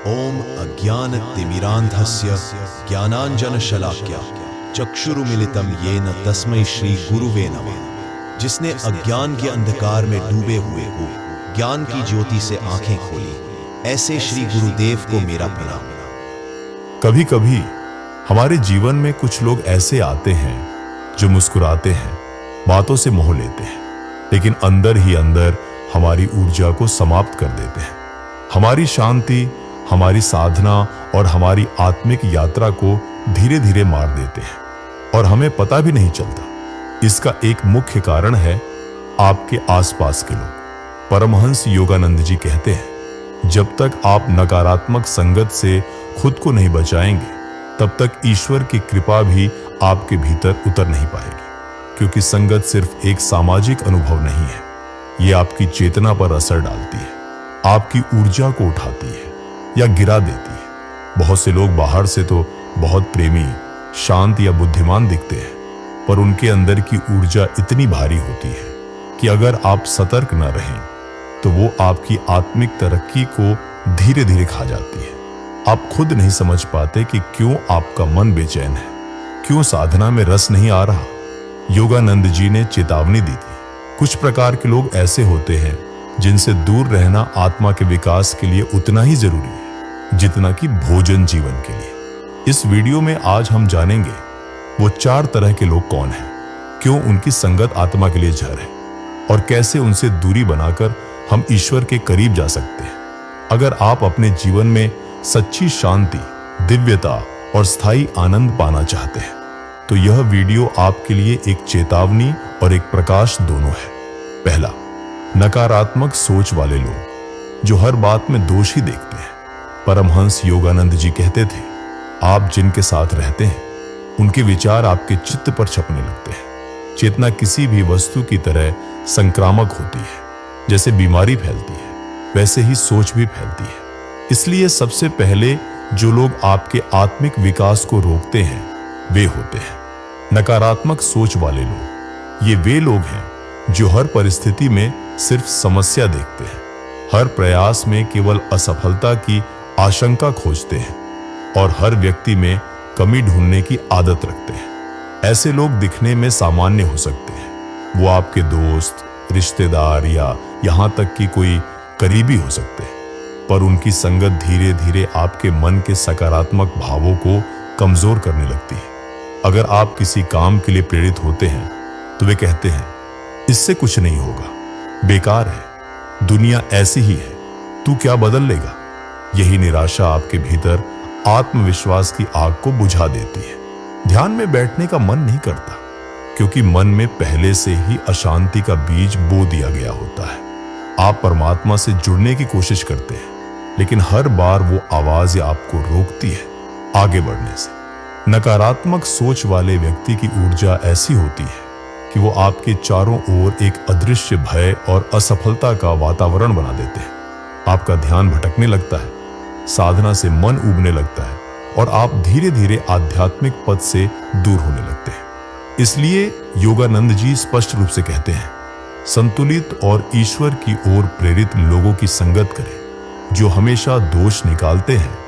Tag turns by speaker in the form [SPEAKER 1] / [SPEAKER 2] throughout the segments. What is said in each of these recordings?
[SPEAKER 1] ओम अज्ञानतिमिरान्धस्य ज्ञानाञ्जनशलाकया चक्षुरुमिलितं येन तस्मै श्री गुरुवे नमः। जिसने अज्ञान के अंधकार में डूबे हुए को ज्ञान की ज्योति से आंखें खोली, ऐसे श्री गुरुदेव को मेरा प्रणाम।
[SPEAKER 2] कभी कभी हमारे जीवन में कुछ लोग ऐसे आते हैं जो मुस्कुराते हैं, बातों से मोह लेते हैं, लेकिन अंदर ही अंदर हमारी ऊर्जा को समाप्त कर देते हैं। हमारी शांति, हमारी साधना और हमारी आत्मिक यात्रा को धीरे धीरे मार देते हैं और हमें पता भी नहीं चलता। इसका एक मुख्य कारण है आपके आसपास के लोग। परमहंस योगानंद जी कहते हैं, जब तक आप नकारात्मक संगत से खुद को नहीं बचाएंगे, तब तक ईश्वर की कृपा भी आपके भीतर उतर नहीं पाएगी। क्योंकि संगत सिर्फ एक सामाजिक अनुभव नहीं है, ये आपकी चेतना पर असर डालती है, आपकी ऊर्जा को उठाती है या गिरा देती है। बहुत से लोग बाहर से तो बहुत प्रेमी, शांत या बुद्धिमान दिखते हैं, पर उनके अंदर की ऊर्जा इतनी भारी होती है कि अगर आप सतर्क न रहें तो वो आपकी आत्मिक तरक्की को धीरे धीरे खा जाती है। आप खुद नहीं समझ पाते कि क्यों आपका मन बेचैन है, क्यों साधना में रस नहीं आ रहा। योगानंद जी ने चेतावनी दी थी, कुछ प्रकार के लोग ऐसे होते हैं जिनसे दूर रहना आत्मा के विकास के लिए उतना ही जरूरी है जितना कि भोजन जीवन के लिए। इस वीडियो में आज हम जानेंगे वो 4 तरह के लोग कौन हैं, क्यों उनकी संगत आत्मा के लिए जहर है और कैसे उनसे दूरी बनाकर हम ईश्वर के करीब जा सकते हैं। अगर आप अपने जीवन में सच्ची शांति, दिव्यता और स्थायी आनंद पाना चाहते हैं तो यह वीडियो आपके लिए एक चेतावनी और एक प्रकाश दोनों है। पहला, नकारात्मक सोच वाले लोग जो हर बात में दोष ही देखते हैं। परमहंस योगानंद जी कहते थे, आप जिनके साथ रहते हैं उनके विचार आपके चित्त पर छपने लगते हैं। चेतना किसी भी वस्तु की तरह संक्रामक होती है, जैसे बीमारी फैलती है वैसे ही सोच भी फैलती है। इसलिए सबसे पहले जो लोग आपके आत्मिक विकास को रोकते हैं वे होते हैं नकारात्मक सोच वाले लोग। ये वे लोग हैं जो हर परिस्थिति में सिर्फ समस्या देखते हैं, हर प्रयास में केवल असफलता की आशंका खोजते हैं और हर व्यक्ति में कमी ढूंढने की आदत रखते हैं। ऐसे लोग दिखने में सामान्य हो सकते हैं, वो आपके दोस्त, रिश्तेदार या यहाँ तक कि कोई करीबी हो सकते हैं, पर उनकी संगत धीरे धीरे आपके मन के सकारात्मक भावों को कमजोर करने लगती है। अगर आप किसी काम के लिए प्रेरित होते हैं तो वे कहते हैं, इससे कुछ नहीं होगा, बेकार है, दुनिया ऐसी ही है, तू क्या बदल लेगा। यही निराशा आपके भीतर आत्मविश्वास की आग को बुझा देती है। ध्यान में बैठने का मन नहीं करता क्योंकि मन में पहले से ही अशांति का बीज बो दिया गया होता है। आप परमात्मा से जुड़ने की कोशिश करते हैं, लेकिन हर बार वो आवाज आपको रोकती है आगे बढ़ने से। नकारात्मक सोच वाले व्यक्ति की ऊर्जा ऐसी होती है कि वो आपके चारों ओर एक अदृश्य भय और असफलता का वातावरण बना देते हैं। आपका ध्यान भटकने लगता है, साधना से मन ऊबने लगता है और आप धीरे धीरे आध्यात्मिक पद से दूर होने लगते हैं। इसलिए योगानंद जी स्पष्ट रूप से कहते हैं, संतुलित और ईश्वर की ओर प्रेरित लोगों की संगत करें। जो हमेशा दोष निकालते हैं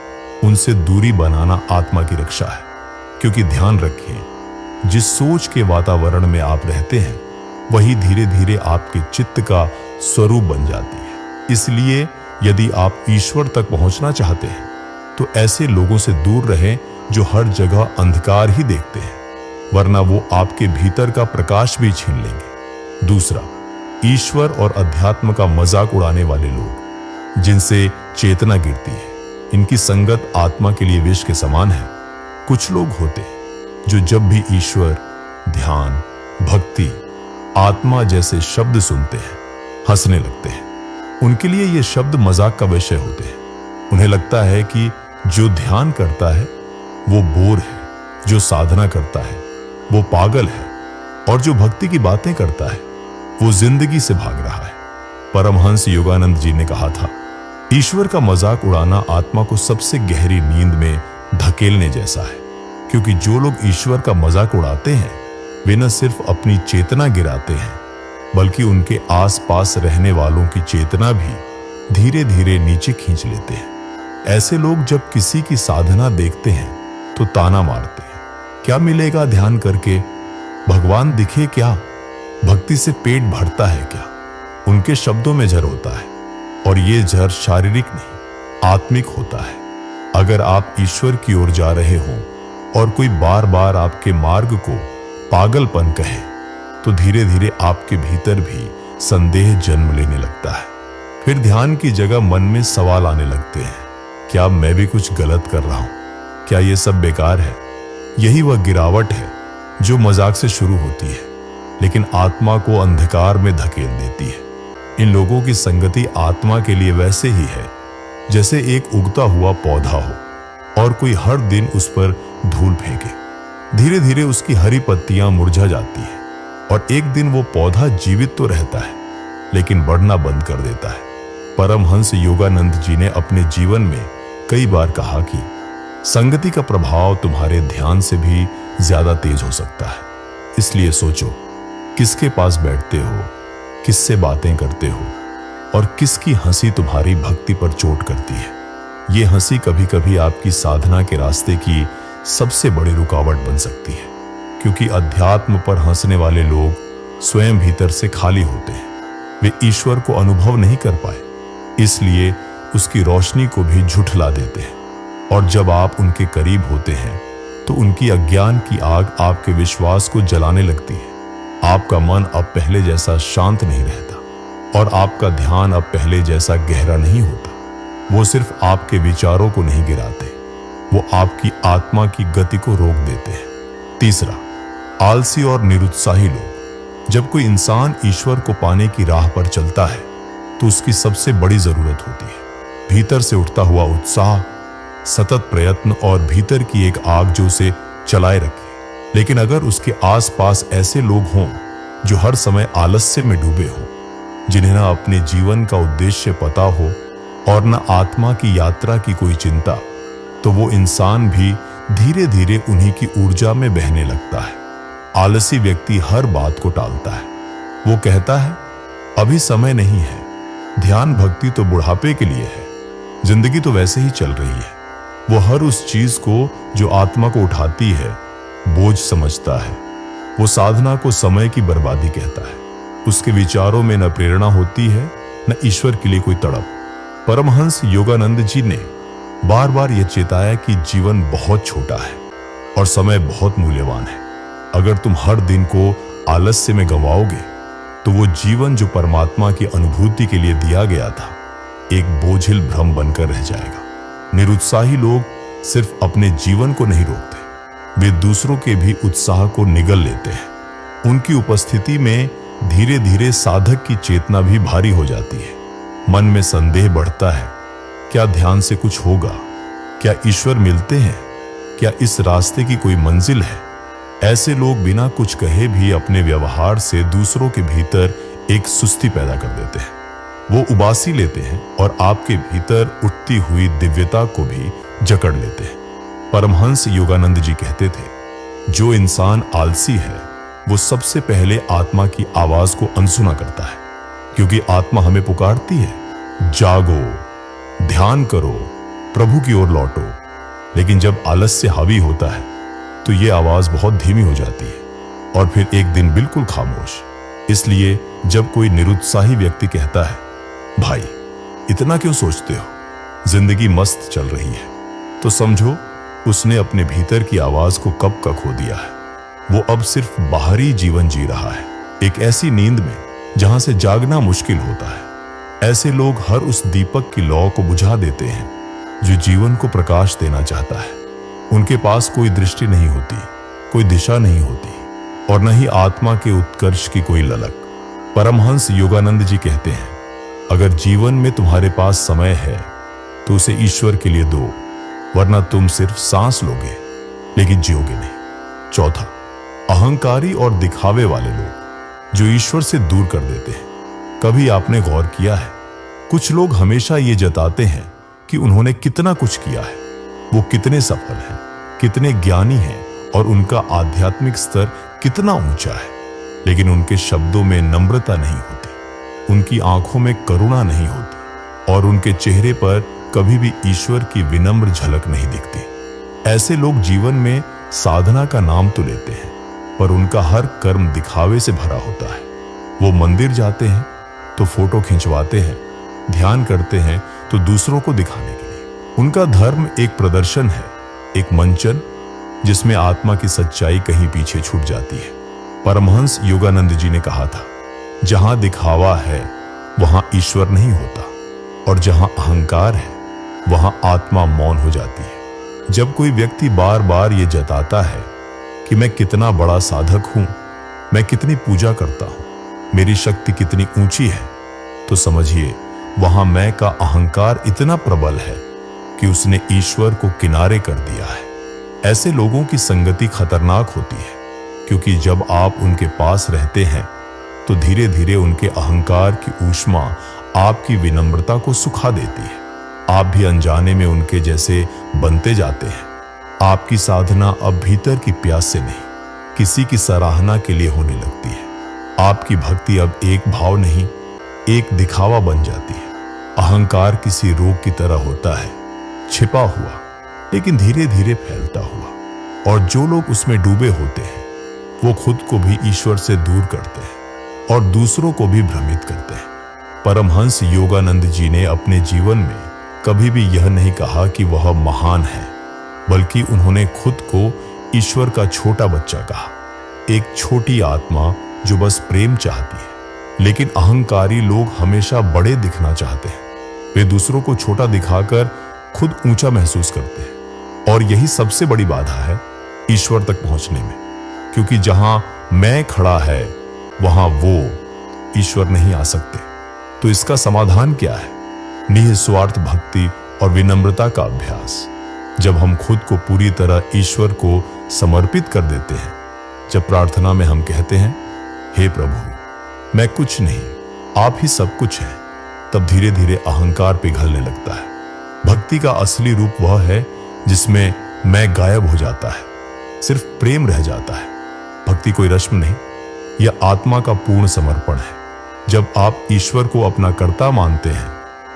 [SPEAKER 2] उनसे दूरी बनाना आत्मा की रक्षा है। क्योंकि ध्यान रखें, जिस सोच के वातावरण में आप रहते हैं वही धीरे धीरे आपके चित्त का स्वरूप बन जाती है। इसलिए यदि आप ईश्वर तक पहुंचना चाहते हैं तो ऐसे लोगों से दूर रहें जो हर जगह अंधकार ही देखते हैं, वरना वो आपके भीतर का प्रकाश भी छीन लेंगे। दूसरा, ईश्वर और अध्यात्म का मजाक उड़ाने वाले लोग जिनसे चेतना गिरती है, इनकी संगत आत्मा के लिए विष के समान है। कुछ लोग होते हैं जो जब भी ईश्वर, ध्यान, भक्ति, आत्मा जैसे शब्द सुनते हैं हंसने लगते हैं। उनके लिए ये शब्द मजाक का विषय होते हैं। उन्हें लगता है कि जो ध्यान करता है वो बोर है, जो साधना करता है वो पागल है और जो भक्ति की बातें करता है वो जिंदगी से भाग रहा है। परमहंस योगानंद जी ने कहा था, ईश्वर का मजाक उड़ाना आत्मा को सबसे गहरी नींद में धकेलने जैसा है। क्योंकि जो लोग ईश्वर का मजाक उड़ाते हैं वे न सिर्फ अपनी चेतना गिराते हैं बल्कि उनके आसपास रहने वालों की चेतना भी धीरे धीरे नीचे खींच लेते हैं। ऐसे लोग जब किसी की साधना देखते हैं तो ताना मारते हैं, क्या मिलेगा ध्यान करके, भगवान दिखे क्या, भक्ति से पेट भरता है क्या। उनके शब्दों में जर होता है, और ये जर शारीरिक नहीं आत्मिक होता है। अगर आप ईश्वर की ओर जा रहे हो और कोई बार बार आपके मार्ग को पागलपन कहे, तो धीरे धीरे आपके भीतर भी संदेह जन्म लेने लगता है। फिर ध्यान की जगह मन में सवाल आने लगते हैं, क्या मैं भी कुछ गलत कर रहा हूं, क्या ये सब बेकार है। यही वह गिरावट है जो मजाक से शुरू होती है, लेकिन आत्मा को अंधकार में धकेल देती है। इन लोगों की संगति आत्मा के लिए वैसे ही है जैसे एक उगता हुआ पौधा हो और कोई हर दिन उस पर धूल फेंके। धीरे धीरे उसकी हरी पत्तियां मुरझा जाती है और एक दिन वो पौधा जीवित तो रहता है लेकिन बढ़ना बंद कर देता है। परमहंस योगानंद जी ने अपने जीवन में कई बार कहा कि संगति का प्रभाव तुम्हारे ध्यान से भी ज्यादा तेज हो सकता है। इसलिए सोचो, किसके पास बैठते हो, किससे बातें करते हो और किसकी हंसी तुम्हारी भक्ति पर चोट करती है। ये हंसी कभी कभी आपकी साधना के रास्ते की सबसे बड़ी रुकावट बन सकती है, क्योंकि अध्यात्म पर हंसने वाले लोग स्वयं भीतर से खाली होते हैं। वे ईश्वर को अनुभव नहीं कर पाए, इसलिए उसकी रोशनी को भी झुठला देते हैं। और जब आप उनके करीब होते हैं तो उनकी अज्ञान की आग आपके विश्वास को जलाने लगती है। आपका मन अब पहले जैसा शांत नहीं रहता और आपका ध्यान अब पहले जैसा गहरा नहीं होता। वो सिर्फ आपके विचारों को नहीं गिराते, वो आपकी आत्मा की गति को रोक देते हैं। तीसरा, आलसी और निरुत्साही लोग। जब कोई इंसान ईश्वर को पाने की राह पर चलता है तो उसकी सबसे बड़ी जरूरत होती है भीतर से उठता हुआ उत्साह, सतत प्रयत्न और भीतर की एक आग जो उसे चलाए रखे। लेकिन अगर उसके आसपास ऐसे लोग हों जो हर समय आलस्य में डूबे हों, जिन्हें ना अपने जीवन का उद्देश्य पता हो और न आत्मा की यात्रा की कोई चिंता, तो वो इंसान भी धीरे धीरे उन्हीं की ऊर्जा में बहने लगता है। आलसी व्यक्ति हर बात को टालता है। वो कहता है, अभी समय नहीं है, ध्यान भक्ति तो बुढ़ापे के लिए है, जिंदगी तो वैसे ही चल रही है। वो हर उस चीज को जो आत्मा को उठाती है बोझ समझता है। वो साधना को समय की बर्बादी कहता है। उसके विचारों में न प्रेरणा होती है न ईश्वर के लिए कोई तड़प। परमहंस योगानंद जी ने बार बार यह चेताया कि जीवन बहुत छोटा है और समय बहुत मूल्यवान है। अगर तुम हर दिन को आलस्य में गंवाओगे तो वो जीवन जो परमात्मा की अनुभूति के लिए दिया गया था एक बोझिल भ्रम बनकर रह जाएगा। निरुत्साही लोग सिर्फ अपने जीवन को नहीं रोकते, वे दूसरों के भी उत्साह को निगल लेते हैं। उनकी उपस्थिति में धीरे धीरे साधक की चेतना भी भारी हो जाती है। मन में संदेह बढ़ता है, क्या ध्यान से कुछ होगा, क्या ईश्वर मिलते हैं, क्या इस रास्ते की कोई मंजिल है। ऐसे लोग बिना कुछ कहे भी अपने व्यवहार से दूसरों के भीतर एक सुस्ती पैदा कर देते हैं। वो उबासी लेते हैं और आपके भीतर उठती हुई दिव्यता को भी जकड़ लेते हैं। परमहंस योगानंद जी कहते थे, जो इंसान आलसी है वो सबसे पहले आत्मा की आवाज को अनसुना करता है, क्योंकि आत्मा हमें पुकारती है, जागो, ध्यान करो, प्रभु की ओर लौटो। लेकिन जब आलस्य हावी होता है तो ये आवाज बहुत धीमी हो जाती है और फिर एक दिन बिल्कुल खामोश। इसलिए जब कोई निरुत्साही व्यक्ति कहता है, भाई इतना क्यों सोचते हो, जिंदगी मस्त चल रही है, तो समझो उसने अपने भीतर की आवाज को कब का खो दिया है। वो अब सिर्फ बाहरी जीवन जी रहा है, एक ऐसी नींद में जहां से जागना मुश्किल होता है। ऐसे लोग हर उस दीपक की लौ को बुझा देते हैं जो जीवन को प्रकाश देना चाहता है। उनके पास कोई दृष्टि नहीं होती, कोई दिशा नहीं होती और न ही आत्मा के उत्कर्ष की कोई ललक। परमहंस योगानंद जी कहते हैं, अगर जीवन में तुम्हारे पास समय है तो उसे ईश्वर के लिए दो, वरना तुम सिर्फ सांस लोगे लेकिन जियोगे नहीं। चौथा, अहंकारी और दिखावे वाले लोग जो ईश्वर से दूर कर देते हैं। कभी आपने गौर किया है, कुछ लोग हमेशा ये जताते हैं कि उन्होंने कितना कुछ किया है, वो कितने सफल हैं, कितने ज्ञानी हैं और उनका आध्यात्मिक स्तर कितना ऊंचा है, लेकिन उनके शब्दों में नम्रता नहीं होती, उनकी आंखों में करुणा नहीं होती और उनके चेहरे पर कभी भी ईश्वर की विनम्र झलक नहीं दिखती। ऐसे लोग जीवन में साधना का नाम तो लेते हैं, पर उनका हर कर्म दिखावे से भरा होता है। वो मंदिर जाते हैं तो फोटो खिंचवाते हैं, ध्यान करते हैं तो दूसरों को दिखाने के लिए। उनका धर्म एक प्रदर्शन है, एक मंचन, जिसमें आत्मा की सच्चाई कहीं पीछे छूट जाती है। परमहंस योगानंद जी ने कहा था, जहां दिखावा है वहां ईश्वर नहीं होता, और जहां अहंकार है वहां आत्मा मौन हो जाती है। जब कोई व्यक्ति बार बार ये जताता है कि मैं कितना बड़ा साधक हूं, मैं कितनी पूजा करता हूं, मेरी शक्ति कितनी ऊंची है, तो समझिए वहां मैं का अहंकार इतना प्रबल है कि उसने ईश्वर को किनारे कर दिया है। ऐसे लोगों की संगति खतरनाक होती है, क्योंकि जब आप उनके पास रहते हैं तो धीरे धीरे उनके अहंकार की ऊष्मा आपकी विनम्रता को सुखा देती है। आप भी अनजाने में उनके जैसे बनते जाते हैं। आपकी साधना अब भीतर की प्यास से नहीं, किसी की सराहना के लिए होने लगती है। आपकी भक्ति अब एक भाव नहीं, एक दिखावा बन जाती है। अहंकार किसी रोग की तरह होता है, छिपा हुआ लेकिन धीरे धीरे फैलता हुआ, और जो लोग उसमें डूबे होते हैं वो खुद को भी ईश्वर से दूर करते हैं और दूसरों को भी भ्रमित करते हैं। परमहंस योगानंद जी ने अपने जीवन में कभी भी यह नहीं कहा कि वह महान है, बल्कि उन्होंने खुद को ईश्वर का छोटा बच्चा कहा, एक छोटी आत्मा जो बस प्रेम चाहती है। लेकिन अहंकारी लोग हमेशा बड़े दिखना चाहते हैं। वे दूसरों को छोटा दिखाकर खुद ऊंचा महसूस करते हैं, और यही सबसे बड़ी बाधा है ईश्वर तक पहुंचने में, क्योंकि जहां मैं खड़ा है वहां वो ईश्वर नहीं आ सकते। तो इसका समाधान क्या है? निस्वार्थ भक्ति और विनम्रता का अभ्यास। जब हम खुद को पूरी तरह ईश्वर को समर्पित कर देते हैं, जब प्रार्थना में हम कहते हैं, हे प्रभु मैं कुछ नहीं, आप ही सब कुछ हैं, तब धीरे धीरे अहंकार पिघलने लगता है। भक्ति का असली रूप वह है जिसमें मैं गायब हो जाता है, सिर्फ प्रेम रह जाता है। भक्ति कोई रस्म नहीं, यह आत्मा का पूर्ण समर्पण है। जब आप ईश्वर को अपना कर्ता मानते हैं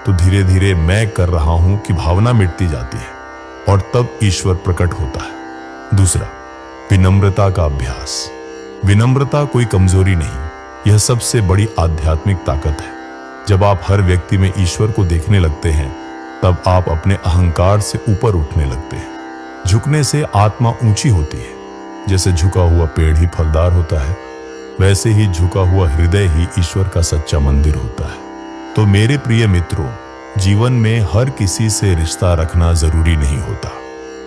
[SPEAKER 2] तो धीरे धीरे मैं कर रहा हूं की भावना मिटती जाती है, और तब ईश्वर प्रकट होता है। दूसरा, विनम्रता का अभ्यास। विनम्रता कोई कमजोरी नहीं, यह सबसे बड़ी आध्यात्मिक ताकत है। जब आप हर व्यक्ति में ईश्वर को देखने लगते हैं, तब आप अपने अहंकार से ऊपर उठने लगते हैं। झुकने से आत्मा ऊंची होती है। जैसे झुका हुआ पेड़ ही फलदार होता है, वैसे ही झुका हुआ हृदय ही ईश्वर का सच्चा मंदिर होता है। तो मेरे प्रिय मित्रों, जीवन में हर किसी से रिश्ता रखना जरूरी नहीं होता।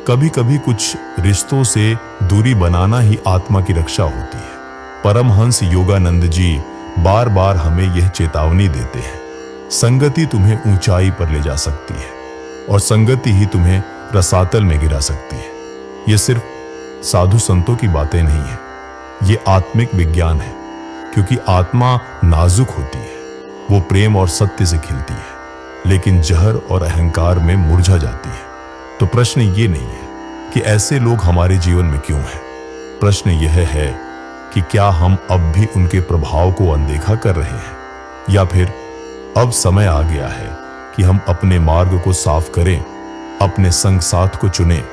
[SPEAKER 2] कभी कभी कुछ रिश्तों से दूरी बनाना ही आत्मा की रक्षा होती है। परमहंस योगानंद जी बार बार हमें यह चेतावनी देते हैं, संगति तुम्हें ऊंचाई पर ले जा सकती है, और संगति ही तुम्हें रसातल में गिरा सकती है। यह सिर्फ साधु संतों की बातें नहीं है, ये आत्मिक विज्ञान है। क्योंकि आत्मा नाजुक होती है, वो प्रेम और सत्य से खिलती है, लेकिन जहर और अहंकार में मुरझा जाती है। तो प्रश्न ये नहीं है कि ऐसे लोग हमारे जीवन में क्यों हैं। प्रश्न यह है कि क्या हम अब भी उनके प्रभाव को अनदेखा कर रहे हैं, या फिर अब समय आ गया है कि हम अपने मार्ग को साफ करें, अपने संग साथ को चुनें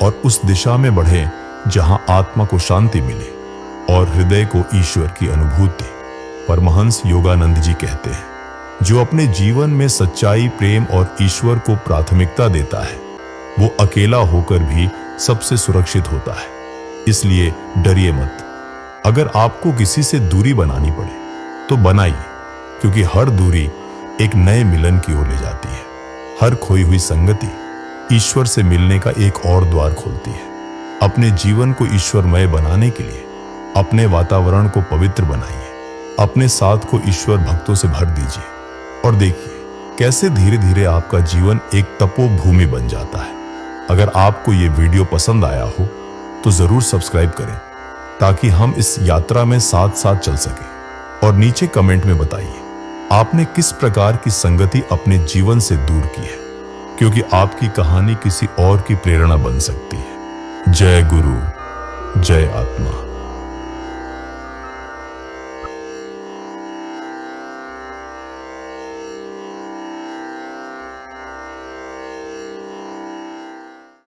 [SPEAKER 2] और उस दिशा में बढ़ें जहां आत्मा को शांति मिले और हृदय को ईश्वर की अनुभूति। परमहंस योगानंद जी कहते हैं, जो अपने जीवन में सच्चाई, प्रेम और ईश्वर को प्राथमिकता देता है, वो अकेला होकर भी सबसे सुरक्षित होता है। इसलिए डरिए मत। अगर आपको किसी से दूरी बनानी पड़े तो बनाइए, क्योंकि हर दूरी एक नए मिलन की ओर ले जाती है। हर खोई हुई संगति ईश्वर से मिलने का एक और द्वार खोलती है। अपने जीवन को ईश्वरमय बनाने के लिए अपने वातावरण को पवित्र बनाइए, अपने साथ को ईश्वर भक्तों से भर दीजिए, और देखिए कैसे धीरे धीरे आपका जीवन एक तपोभूमि बन जाता है। अगर आपको ये वीडियो पसंद आया हो तो जरूर सब्सक्राइब करें, ताकि हम इस यात्रा में साथ साथ चल सकें। और नीचे कमेंट में बताइए आपने किस प्रकार की संगति अपने जीवन से दूर की है, क्योंकि आपकी कहानी किसी और की प्रेरणा बन सकती है। जय गुरु, जय आत्मा।